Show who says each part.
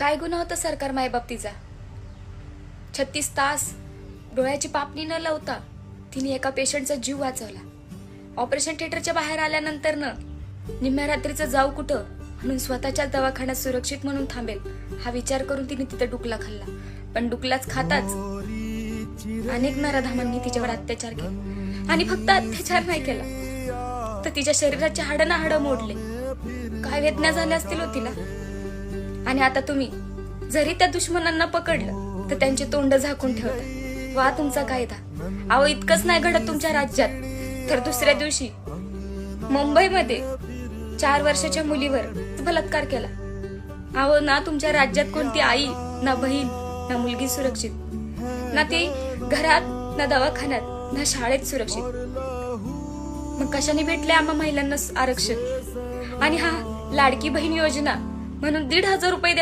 Speaker 1: काय गुन्हा होता सरकार मायबाप 36 तास डोळ्याची पापणी न लावता तिने एका पेशंटचा जीव वाचवला. ऑपरेशन थिएटरच्या बाहेर आल्यानंतर निम्म्या रात्रीचं जाऊ कुठं म्हणून स्वतःच्या दवाखान्यात सुरक्षित म्हणून थांबेल हा विचार करून तिने तिथे डुकला खाल्ला. पण डुकलाच खाताच अनेक नराधामांनी तिच्यावर अत्याचार केला. आणि फक्त अत्याचार नाही केला तर तिच्या शरीराचे हाडं ना हाडं मोडले. काय वेदना झाल्या असतील हो तिला. आणि आता तुम्ही जरी त्या दुश्मनांना पकडलं तर त्यांचे तोंड झाकून ठेवता. वा तुमचा कायदा. अहो इतकंच नाही घडत तुमच्या राज्यात तर दुसऱ्या दिवशी मुंबईमध्ये 4 वर्षाच्या मुलीवर बलात्कार केला. अहो ना तुमच्या राज्यात कोणती आई ना बहीण ना मुलगी सुरक्षित, ना ती घरात ना दवाखान्यात ना शाळेत सुरक्षित. मग कशाने भेटले आम्हा महिलांना आरक्षण? आणि हा लाडकी बहीण योजना म्हणून 1,500 रुपये देतात